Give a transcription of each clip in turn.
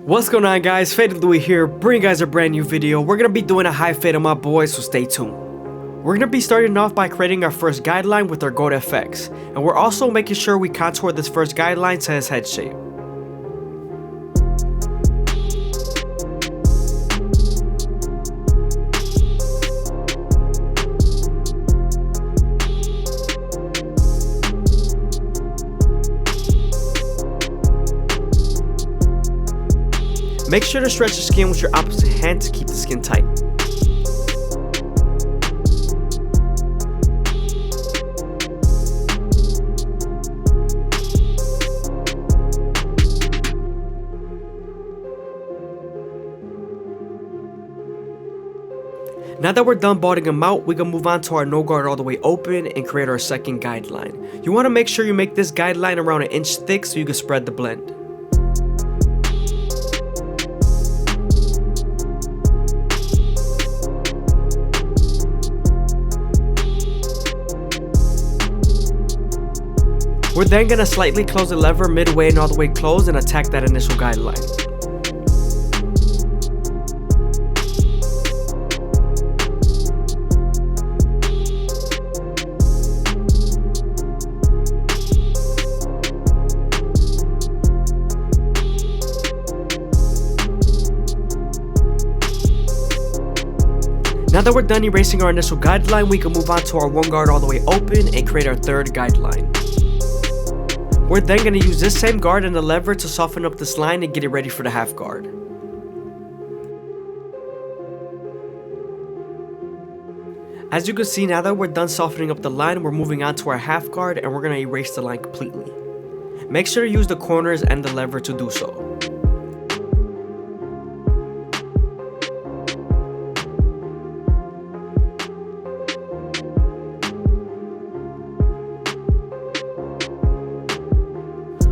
What's going on, guys? FadeitLuie here, bringing you guys a brand new video. We're gonna be doing a high fade on my boys, so stay tuned. We're gonna be starting off by creating our first guideline with our gold FX, and we're also making sure we contour this first guideline to his head shape. Make sure to stretch the skin with your opposite hand to keep the skin tight. Now that we're done balding him out, we can move on to our no guard all the way open and create our second guideline. You want to make sure you make this guideline around 1 inch thick so you can spread the blend. We're then going to slightly close the lever midway and all the way closed and attack that initial guideline. Now that we're done erasing our initial guideline, we can move on to our 1 guard all the way open and create our third guideline. We're then going to use this same guard and the lever to soften up this line and get it ready for the half guard. As you can see, now that we're done softening up the line, we're moving on to our half guard and we're going to erase the line completely. Make sure to use the corners and the lever to do so.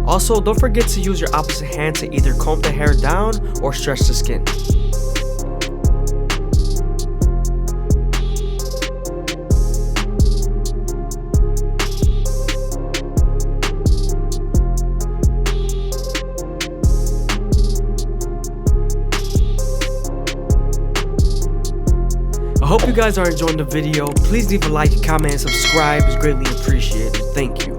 Also, don't forget to use your opposite hand to either comb the hair down or stretch the skin. I hope you guys are enjoying the video. Please leave a like, comment, and subscribe. It's greatly appreciated. Thank you.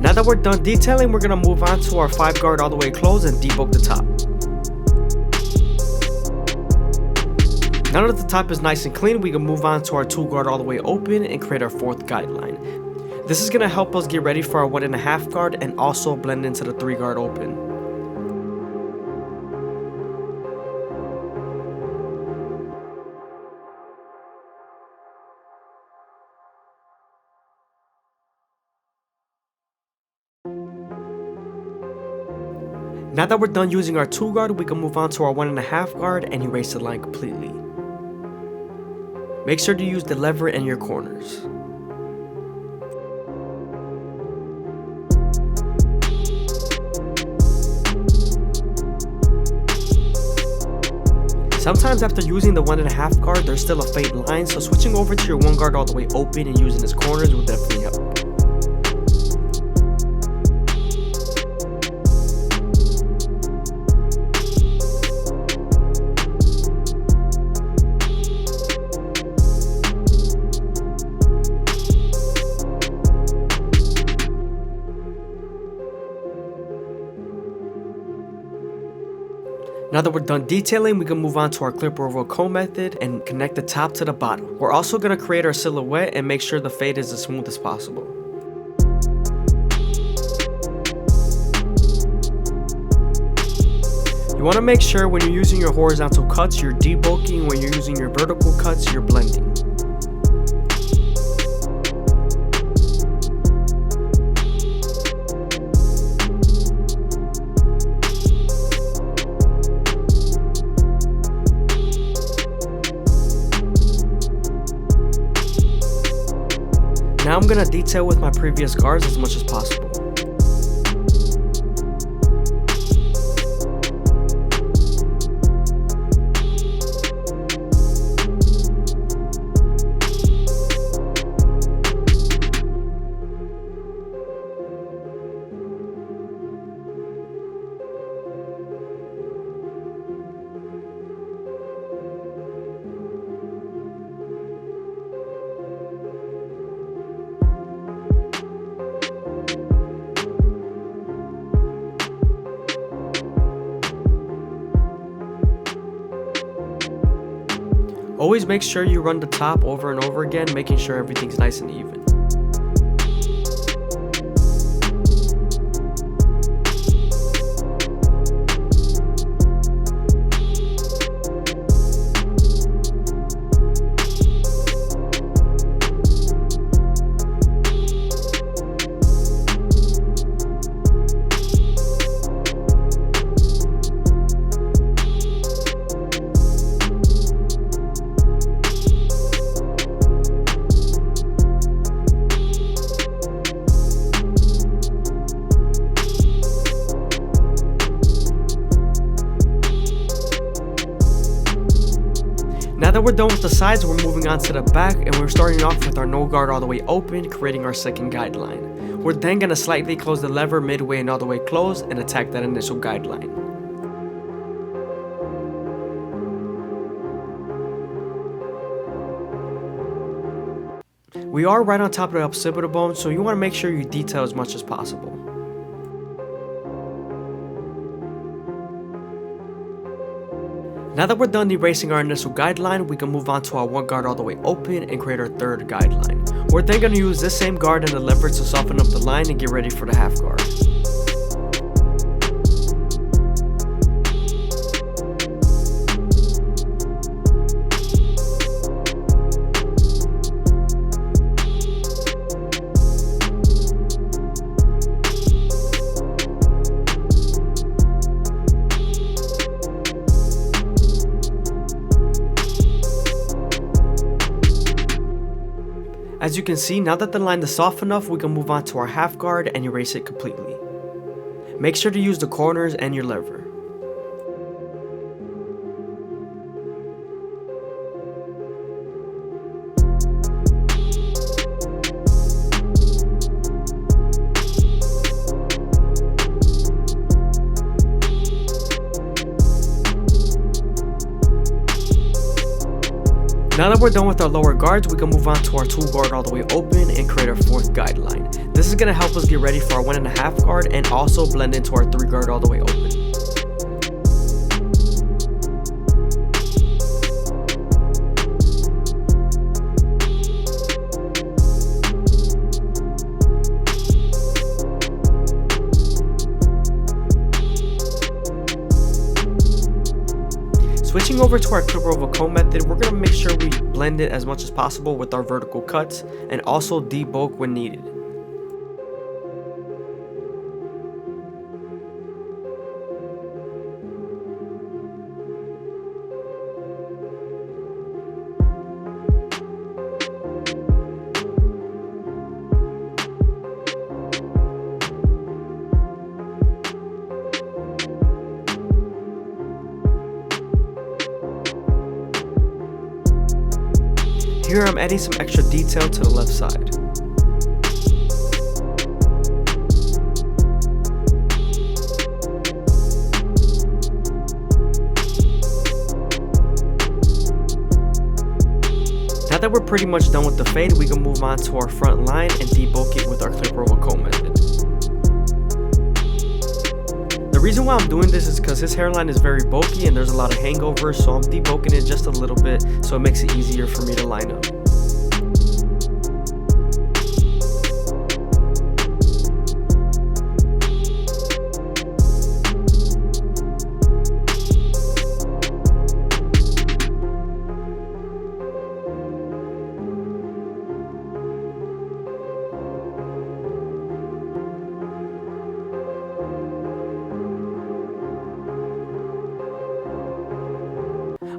Now that we're done detailing, we're going to move on to our 5 guard all the way closed and debulk the top. Now that the top is nice and clean, we can move on to our 2 guard all the way open and create our 4th guideline. This is going to help us get ready for our 1.5 guard and also blend into the 3 guard open. Now that we're done using our 2 guard, we can move on to our 1.5 guard and erase the line completely. Make sure to use the lever in your corners. Sometimes after using the 1.5 guard, there's still a fade line, so switching over to your 1 guard all the way open and using its corners will definitely help. Now that we're done detailing, we can move on to our clip over comb method and connect the top to the bottom. We're also going to create our silhouette and make sure the fade is as smooth as possible. You want to make sure when you're using your horizontal cuts, you're debulking. When you're using your vertical cuts, you're blending. Now I'm going to detail with my previous guards as much as possible. Always make sure you run the top over and over again, making sure everything's nice and even. Now that we're done with the sides, we're moving on to the back, and we're starting off with our no guard all the way open, creating our second guideline. We're then going to slightly close the lever midway and all the way closed and attack that initial guideline. We are right on top of the occipital bone, so you want to make sure you detail as much as possible. Now that we're done erasing our initial guideline, we can move on to our one guard all the way open and create our third guideline. We're then going to use this same guard and the lever to soften up the line and get ready for the half guard. As you can see, now that the line is soft enough, we can move on to our half guard and erase it completely. Make sure to use the corners and your lever. Now that we're done with our lower guards, we can move on to our 2 guard all the way open and create our 4th guideline. This is going to help us get ready for our 1.5 guard and also blend into our 3 guard all the way open. Switching over to our clipper over comb method, we're going to make sure we blend it as much as possible with our vertical cuts and also debulk when needed. Here I'm adding some extra detail to the left side. Now that we're pretty much done with the fade, we can move on to our front line and debulk it with our clipper over comb method. The reason why I'm doing this is because his hairline is very bulky and there's a lot of hangovers, so I'm debulking it just a little bit so it makes it easier for me to line up.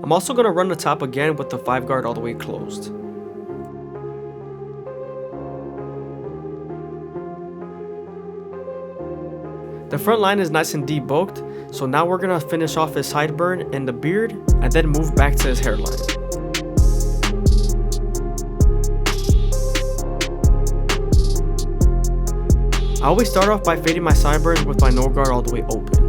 I'm also going to run the top again with the 5 guard all the way closed. The front line is nice and debulked, so now we're going to finish off his sideburn and the beard and then move back to his hairline. I always start off by fading my sideburns with my no guard all the way open.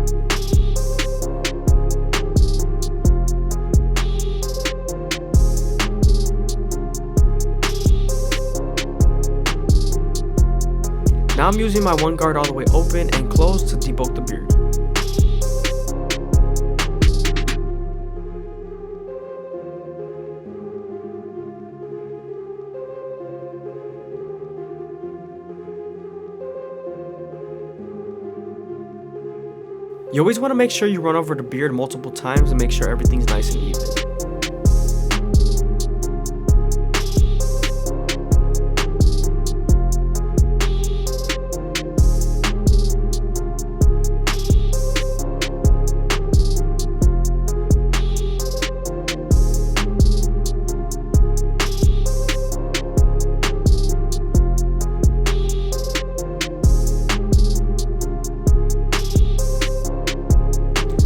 Now I'm using my 1 guard all the way open and closed to debulk the beard. You always want to make sure you run over the beard multiple times and make sure everything's nice and even.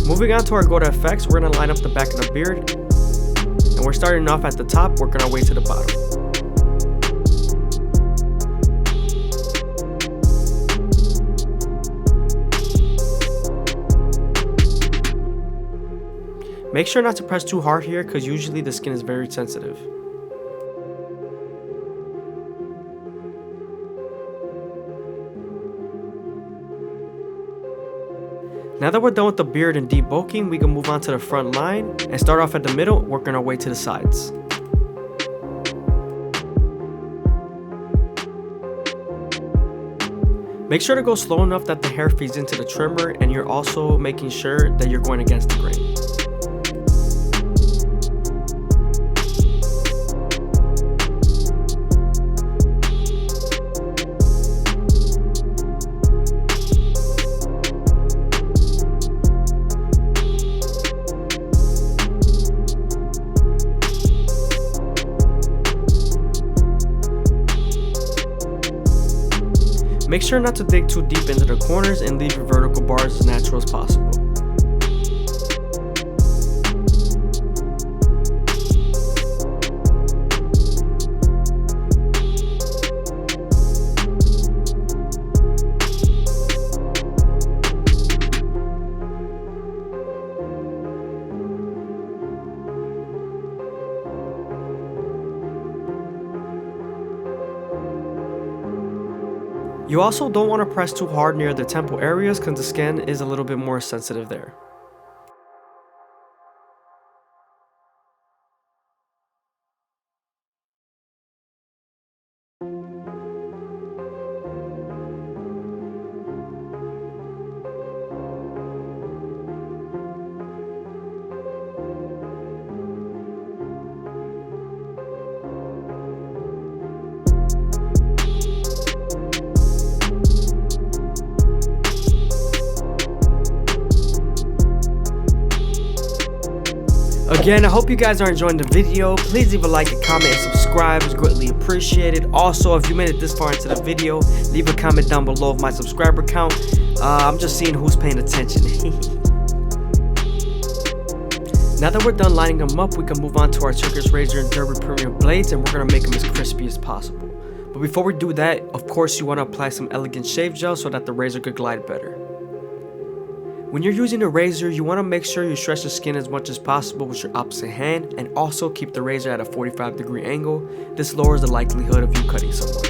Moving on to our go to effects, we're going to line up the back of the beard, and we're starting off at the top, working our way to the bottom. Make sure not to press too hard here because usually the skin is very sensitive. Now that we're done with the beard and debulking, we can move on to the front line and start off at the middle, working our way to the sides. Make sure to go slow enough that the hair feeds into the trimmer, and you're also making sure that you're going against the grain. Make sure not to dig too deep into the corners and leave your vertical bars as natural as possible. You also don't want to press too hard near the temple areas because the skin is a little bit more sensitive there. Again, I hope you guys are enjoying the video. Please leave a like, a comment, and subscribe. It's greatly appreciated. Also, if you made it this far into the video, leave a comment down below of my subscriber count. I'm just seeing who's paying attention. Now that we're done lining them up, we can move on to our Turkish razor and Derby Premium blades, and we're going to make them as crispy as possible. But before we do that, of course, you want to apply some elegant shave gel so that the razor could glide better. When you're using a razor, you want to make sure you stretch the skin as much as possible with your opposite hand, and also keep the razor at a 45-degree angle. This lowers the likelihood of you cutting someone.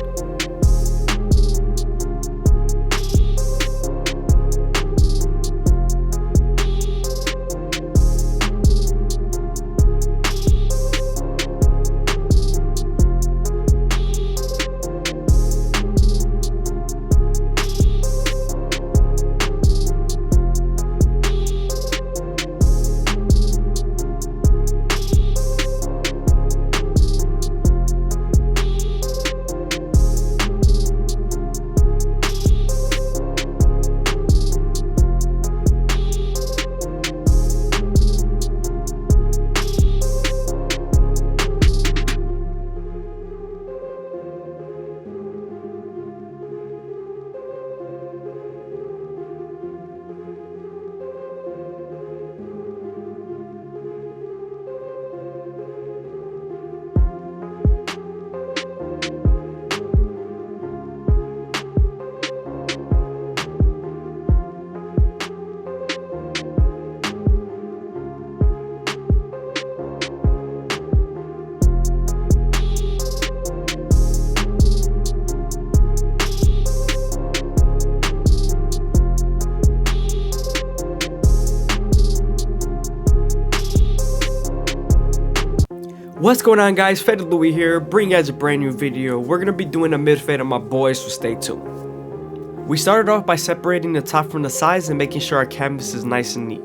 What's going on, guys? FadeitLuie here, bringing you guys a brand new video. We're going to be doing a mid fade on my boys, so stay tuned. We started off by separating the top from the sides and making sure our canvas is nice and neat.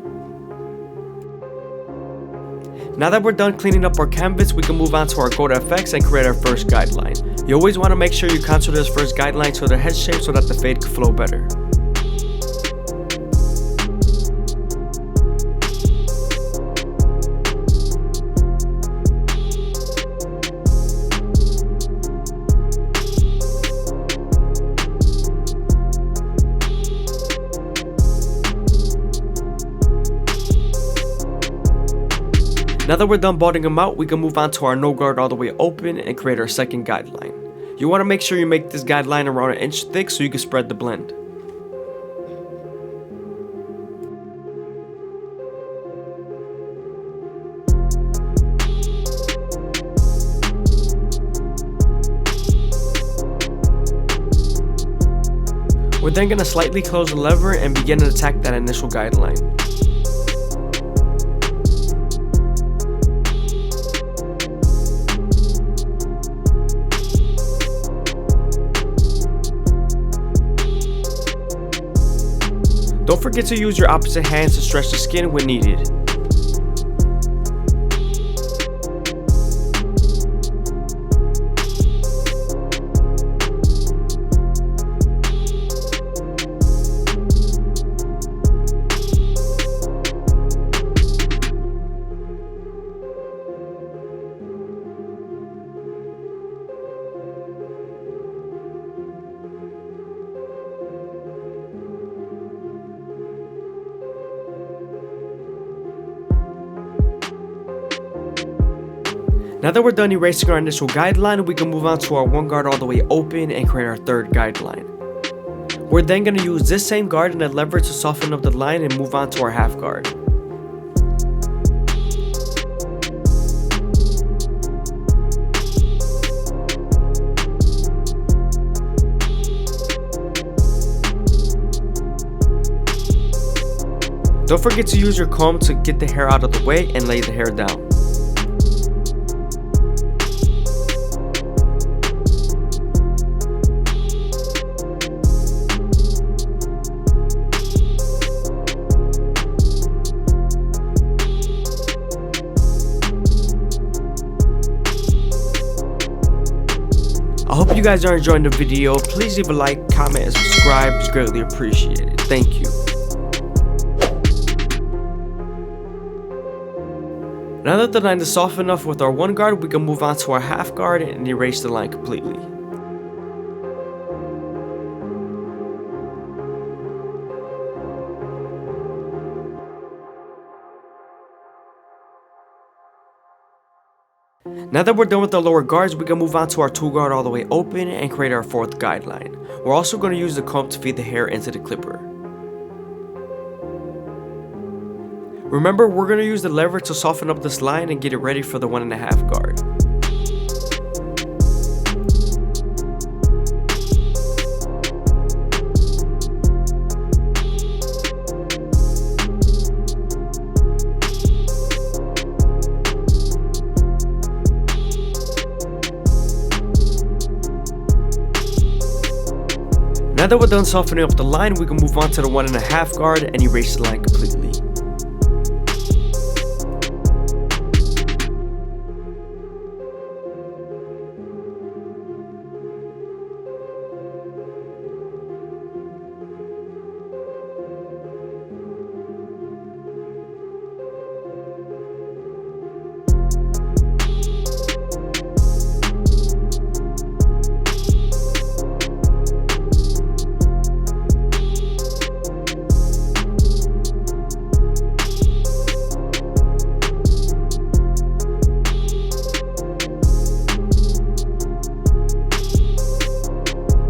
Now that we're done cleaning up our canvas, we can move on to our Go to Effects and create our first guideline. You always want to make sure you contour this first guideline to the head shape so that the fade can flow better. Now that we're done balding them out, we can move on to our no guard all the way open and create our second guideline. You want to make sure you make this guideline around 1 inch thick so you can spread the blend. We're then going to slightly close the lever and begin to attack that initial guideline. Don't forget to use your opposite hands to stretch the skin when needed. Now that we're done erasing our initial guideline, we can move on to our 1 guard all the way open and create our third guideline. We're then going to use this same guard and a lever to soften up the line and move on to our half guard. Don't forget to use your comb to get the hair out of the way and lay the hair down. I hope you guys are enjoying the video. Please leave a like, comment, and subscribe. It's greatly appreciated. Thank you. Now that the line is soft enough with our 1 guard, we can move on to our half guard and erase the line completely. Now that we're done with the lower guards, we can move on to our 2 guard all the way open and create our 4th guideline. We're also going to use the comb to feed the hair into the clipper. Remember, we're going to use the lever to soften up this line and get it ready for the 1.5 guard. Now that we're done softening up the line, we can move on to the 1.5 guard and erase the line completely.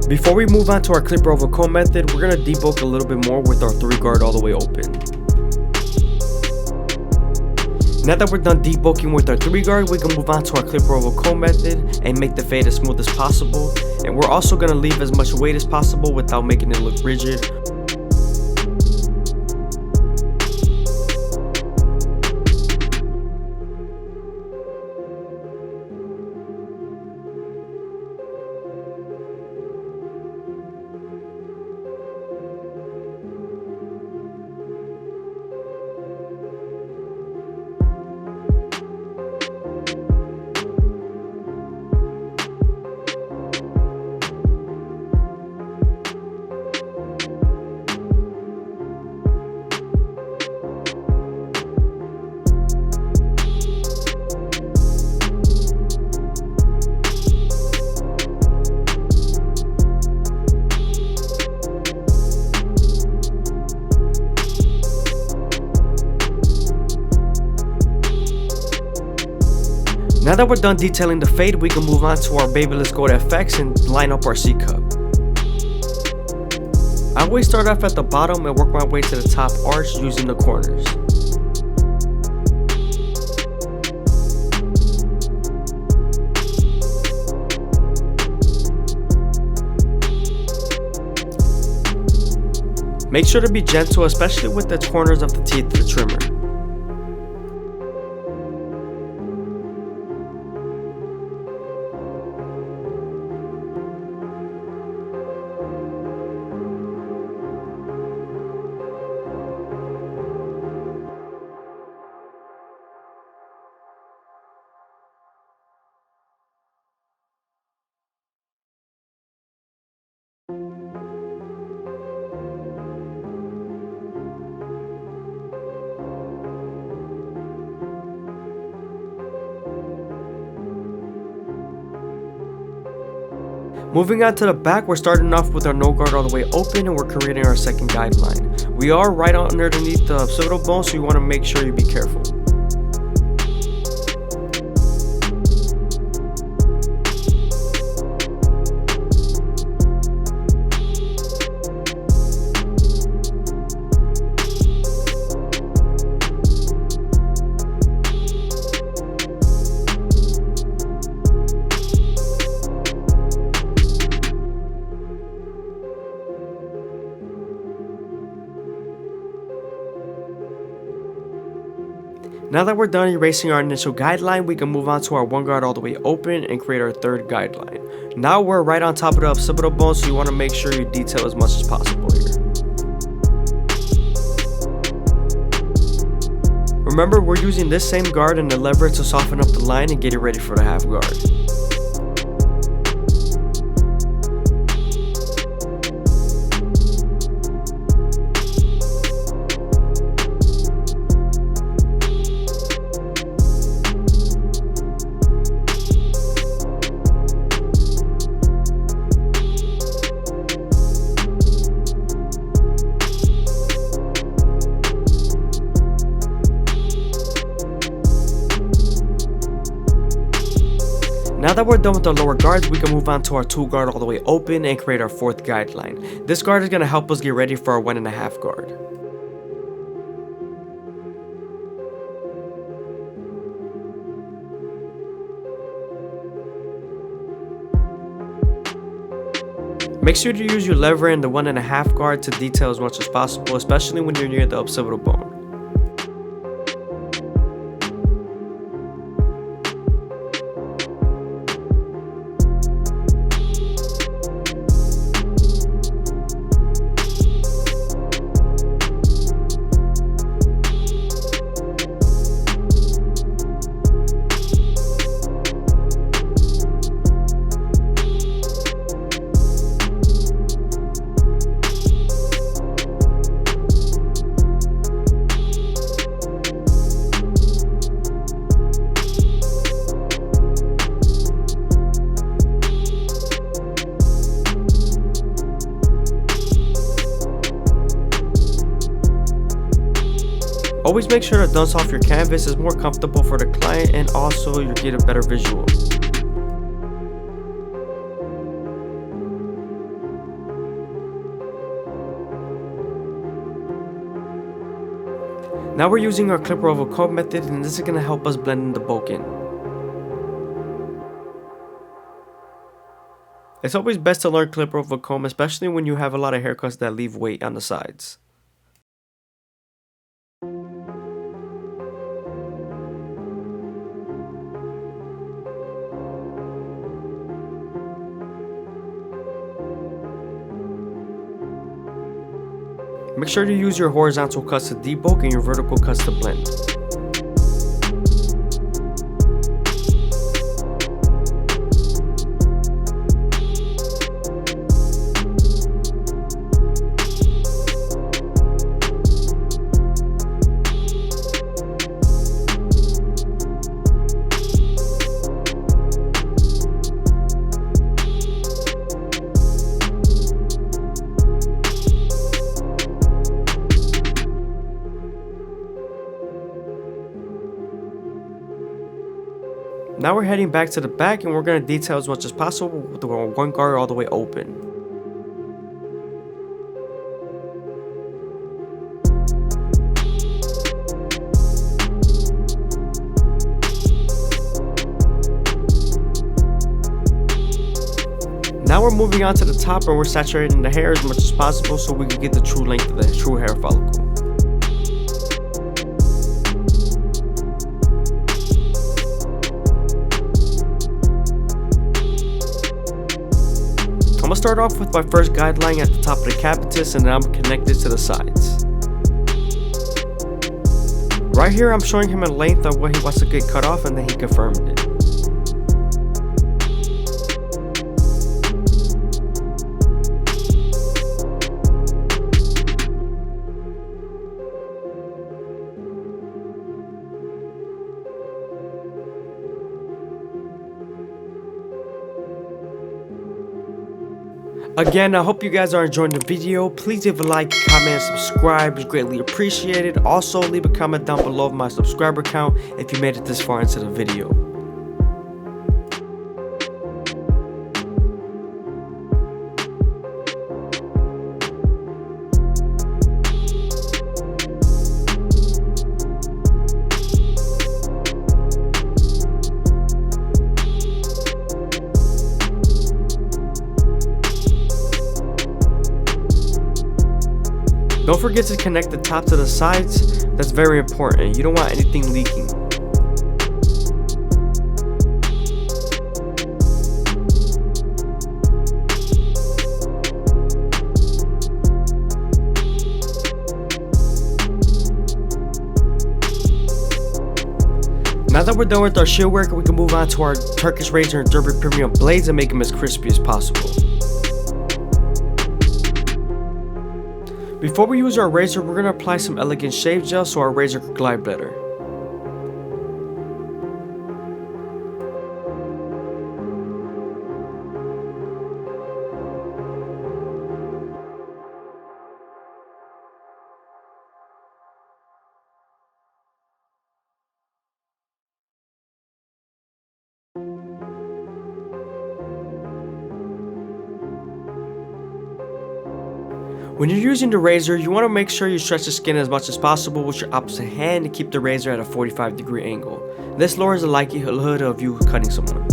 Before we move on to our clipper over comb method, we're going to debulk a little bit more with our 3 guard all the way open. Now that we're done debulking with our 3 guard, we can move on to our clipper over comb method and make the fade as smooth as possible. And we're also going to leave as much weight as possible without making it look rigid. Now that we're done detailing the fade, we can move on to our Babyless Gold FX and line up our C cup. I always start off at the bottom and work my way to the top arch using the corners. Make sure to be gentle, especially with the corners of the teeth of the trimmer. Moving on to the back, we're starting off with our no guard all the way open and we're creating our second guideline. We are right underneath the occipital bone, so you want to make sure you be careful. Now that we're done erasing our initial guideline, we can move on to our one guard all the way open and create our third guideline. Now we're right on top of the occipital bone, so you want to make sure you detail as much as possible here. Remember, we're using this same guard and the lever to soften up the line and get it ready for the half guard. Now that we're done with our lower guards, we can move on to our two guard all the way open and create our fourth guideline. This guard is going to help us get ready for our 1.5 guard. Make sure to use your lever and the 1.5 guard to detail as much as possible, especially when you're near the occipital bone. Always make sure to dunce off your canvas. It's more comfortable for the client and also you get a better visual. Now we're using our clipper over comb method, and this is going to help us blend in the bulk in. It's always best to learn clipper over comb, especially when you have a lot of haircuts that leave weight on the sides. Make sure to use your horizontal cuts to debulk and your vertical cuts to blend. Now we're heading back to the back and we're going to detail as much as possible with the one guard all the way open. Now we're moving on to the top and we're saturating the hair as much as possible so we can get the true length of the true hair follicle. I'm gonna start off with my first guideline at the top of the capitis and then I'm gonna connect it to the sides. Right here I'm showing him a length of what he wants to get cut off and then he confirmed it. Again, I hope you guys are enjoying the video. Please leave a like, comment, and subscribe. It's greatly appreciated. Also, leave a comment down below of my subscriber count if you made it this far into the video. Don't forget to connect the top to the sides. That's very important. You don't want anything leaking. Now that we're done with our shield work, we can move on to our Turkish Razor and Derby Premium blades and make them as crispy as possible. Before we use our razor, we're going to apply some elegant shave gel so our razor can glide better. When you're using the razor, you want to make sure you stretch the skin as much as possible with your opposite hand to keep the razor at a 45-degree angle. This lowers the likelihood of you cutting someone.